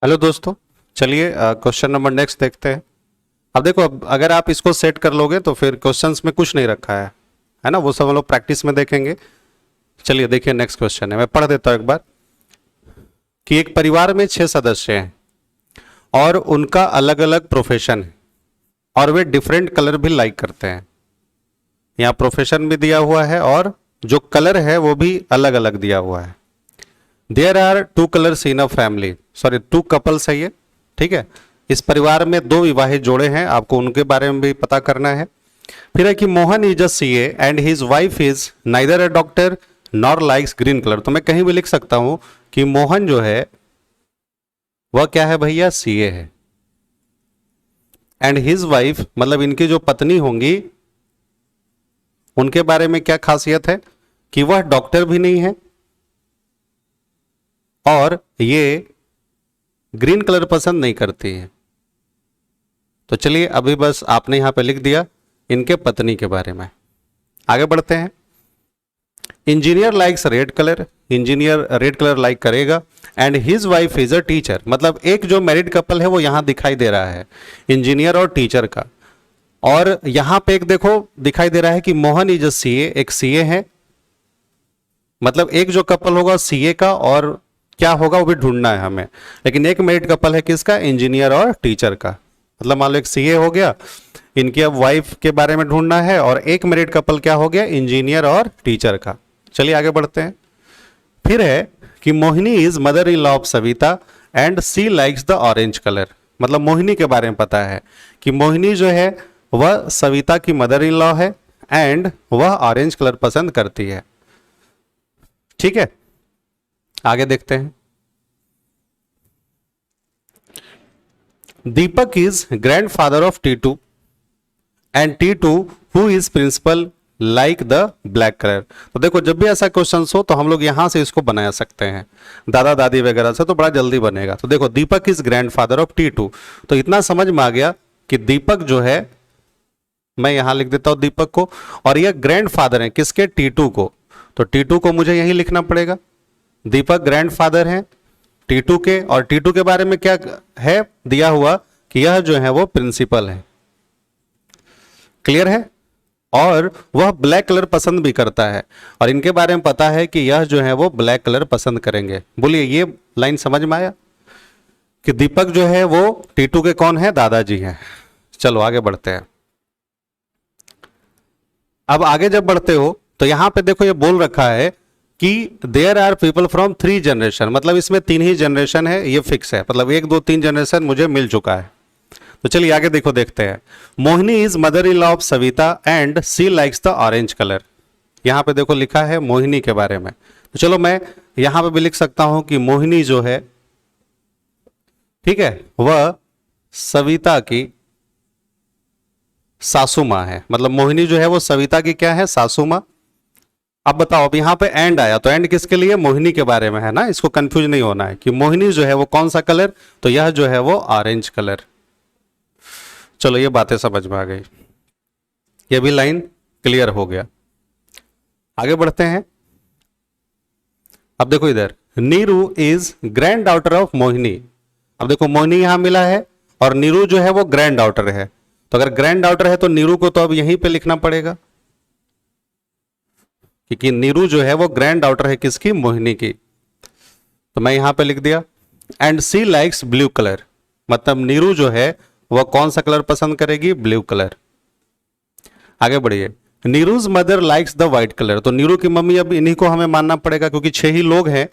Hello दोस्तों, चलिए question number next देखते हैं। अब देखो, अब अगर आप इसको सेट कर लोगे तो फिर क्वेश्चंस में कुछ नहीं रखा है ना, वो सब हम लोग प्रैक्टिस में देखेंगे। चलिए देखिए, नेक्स्ट क्वेश्चन है, मैं पढ़ देता हूँ एक बार। कि एक परिवार में 6 सदस्य हैं और उनका अलग अलग प्रोफेशन है और वे डिफरेंट कलर भी लाइक करते हैं। यहाँ प्रोफेशन भी दिया हुआ है और जो कलर है वो भी अलग अलग दिया हुआ है। There are 2 colours in a family, sorry 2 couples है ये, ठीक है। इस परिवार में 2 विवाहित जोड़े हैं, आपको उनके बारे में भी पता करना है। फिर है कि Mohan is a CA and his wife is neither a doctor nor likes green colour. तो मैं कहीं भी लिख सकता हूं कि मोहन जो है वह क्या है भैया, सीए है। एंड हिज वाइफ मतलब इनकी जो पत्नी होंगी उनके बारे में क्या खासियत है कि वह डॉक्टर भी नहीं है और ये ग्रीन कलर पसंद नहीं करती है। तो चलिए अभी बस आपने यहां पे लिख दिया इनके पत्नी के बारे में। आगे बढ़ते हैं। Engineer likes red colour, engineer red colour like करेगा। And his wife is a teacher, मतलब एक जो मैरिड कपल है वो यहां दिखाई दे रहा है, इंजीनियर और टीचर का। और यहां पे एक देखो दिखाई दे रहा है कि मोहन इज अ सीए, एक सीए है। मतलब एक जो कपल होगा सीए का और क्या होगा वो भी ढूंढना है हमें। लेकिन एक मैरिड कपल है किसका, इंजीनियर और टीचर का। मतलब मान लो एक सीए हो गया, इनकी अब वाइफ के बारे में ढूंढना है, और एक मैरिड कपल क्या हो गया, इंजीनियर और टीचर का। चलिए आगे बढ़ते हैं। फिर है कि Mohini is mother in law of Savita and she likes the orange colour. मतलब मोहिनी के बारे में पता है कि मोहिनी जो है वह सविता की मदर इन लॉ है एंड वह ऑरेंज कलर पसंद करती है। ठीक है, आगे देखते हैं। Deepak is grandfather of Titu and Titu who is principal like the black colour. तो देखो जब भी ऐसा क्वेश्चन हो तो हम लोग यहां से इसको बना सकते हैं दादा दादी वगैरह से, तो बड़ा जल्दी बनेगा। तो देखो दीपक इज ग्रैंडफादर ऑफ टीटू, तो इतना समझ में आ गया कि दीपक जो है, मैं यहां लिख देता हूं दीपक को, और यह ग्रैंडफादर है किसके, टीटू को। तो टीटू को मुझे यही लिखना पड़ेगा। दीपक ग्रैंडफादर है टीटू के, और टीटू के बारे में क्या है दिया हुआ कि यह जो है वो प्रिंसिपल है। क्लियर है। और वह ब्लैक कलर पसंद भी करता है, और इनके बारे में पता है कि यह जो है वो ब्लैक कलर पसंद करेंगे। बोलिए ये लाइन समझ में आया कि दीपक जो है वो टीटू के कौन है, दादाजी हैं। चलो आगे बढ़ते हैं। अब आगे जब बढ़ते हो तो यहां पे देखो ये बोल रखा है कि there are people from 3 generation, मतलब इसमें 3 ही जनरेशन है, ये फिक्स है। मतलब 1 2 3 जनरेशन मुझे मिल चुका है। तो चलिए आगे देखो, देखते हैं। Mohini is mother in law of Savita and she likes the orange colour. यहां पे देखो लिखा है मोहिनी के बारे में। तो चलो मैं यहां पे भी लिख सकता हूं कि मोहिनी जो है, ठीक है, वह सविता की सासू मां है। मतलब मोहिनी जो है वो सविता की क्या है, सासू मां। अब बताओ, अब यहां पे एंड आया तो एंड किसके लिए, मोहिनी के बारे में है ना। इसको कंफ्यूज नहीं होना है कि मोहिनी जो है वो कौन सा कलर, तो यह जो है वो ऑरेंज कलर। चलो ये बातें समझ में आ गई, ये भी लाइन क्लियर हो गया। आगे बढ़ते हैं। अब देखो इधर, Neeru is grand daughter of Mohini. अब देखो मोहिनी यहां मिला है और नीरू जो है वो ग्रैंड डॉटर है। तो अगर ग्रैंड डॉटर है तो नीरू को तो अब यहीं पे लिखना पड़ेगा, क्योंकि नीरू जो है वो ग्रैंड डॉटर है किसकी, मोहिनी की। तो मैं यहां पे लिख दिया। And she likes blue colour, मतलब नीरू जो है वह कौन सा कलर पसंद करेगी, ब्लू कलर। आगे बढ़िए। Neeru's mother likes the white colour, तो नीरू की मम्मी, अब इन्हीं को हमें मानना पड़ेगा क्योंकि 6 ही लोग हैं।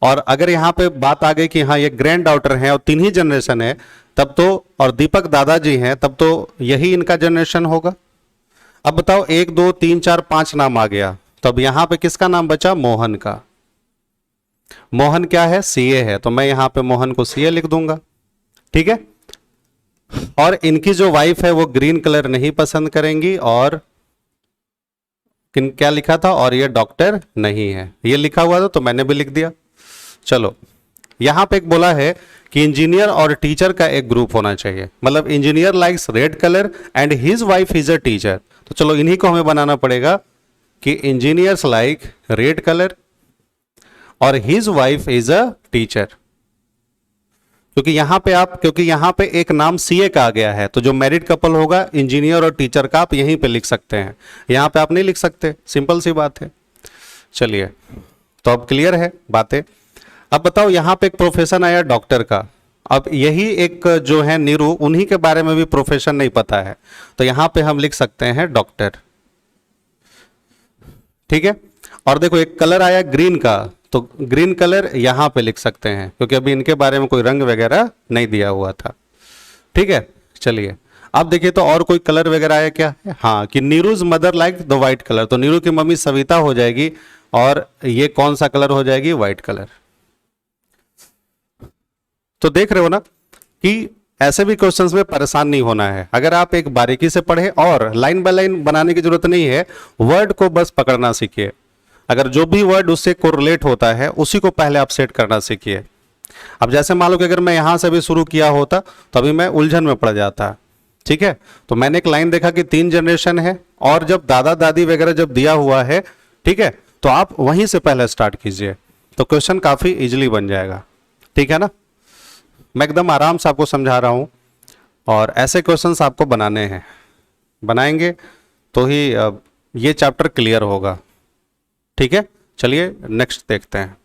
और अगर यहां पे बात आ गई कि हाँ ये ग्रैंड डॉटर है और 3 ही जनरेशन है, तब तो, और दीपक दादाजी हैं, तब तो यही इनका जनरेशन होगा। अब बताओ 1 2 3 4 5 नाम आ गया, तो अब यहां पे किसका नाम बचा, मोहन का। मोहन क्या है, सीए है, तो मैं यहां पे मोहन को सीए लिख दूंगा। ठीक है। और इनकी जो वाइफ है वो ग्रीन कलर नहीं पसंद करेंगी, और क्या लिखा था, और ये डॉक्टर नहीं है, ये लिखा हुआ था तो मैंने भी लिख दिया। चलो यहां पे एक बोला है कि इंजीनियर और टीचर का एक ग्रुप होना चाहिए। मतलब engineer likes red colour and his wife is a teacher. तो चलो इन्हीं को हमें बनाना पड़ेगा कि इंजीनियर्स लाइक रेड कलर और his wife is a teacher. क्योंकि यहाँ पे एक नाम सीए का आ गया है, तो जो मैरिड कपल होगा इंजीनियर और टीचर का, आप यहीं पे लिख सकते हैं, यहाँ पे आप नहीं लिख सकते, सिंपल सी बात है। चलिए, तो अब क्लियर है बातें। अब बताओ, यहाँ पे एक प्रोफेशन आया डॉक्टर का। अब यही एक जो है नीरू, उन्हीं के बारे में भी प्रोफेशन नहीं पता है, तो यहाँ पे हम लिख सकते हैं डॉक्टर। ठीक है। और देखो एक कलर आया ग्रीन का, तो ग्रीन कलर यहाँ पे लिख सकते हैं, क्योंकि अभी इनके बारे में कोई रंग वगैरह नहीं दिया हुआ था। ठीक है। चलिए, अब देखिए तो और कोई कलर वगैरह आया क्या? हाँ, कि Neeru's mother like the white colour, तो नीरू की मम्मी सविता हो जाएगी, और ये कौन सा कलर हो जाएगी? White colour. तो देख रहे हो ना कि ऐसे भी क्वेश्चंस में परेशान नहीं होना है, अगर आप एक बारीकी से पढ़े, और लाइन बाय लाइन बनाने की जरूरत नहीं है, वर्ड को बस पकड़ना सीखिए। अगर जो भी वर्ड उससे कोरिलेट होता है उसी को पहले आप सेट करना सीखिए। अब जैसे मान लो कि अगर मैं यहां से भी शुरू किया होता तो अभी मैं उलझन में पड़ जाता। ठीक है। तो मैंने एक लाइन देखा कि 3 जनरेशन है, और जब दादा दादी वगैरह जब दिया हुआ है, ठीक है, तो आप वहीं से पहले स्टार्ट कीजिए, तो क्वेश्चन काफी इजीली बन जाएगा। ठीक है ना। मैं एकदम आराम से आपको समझा रहा हूं, और ऐसे क्वेश्चंस आपको बनाने हैं, बनाएंगे तो ही ये चैप्टर क्लियर होगा। ठीक है। चलिए नेक्स्ट देखते हैं।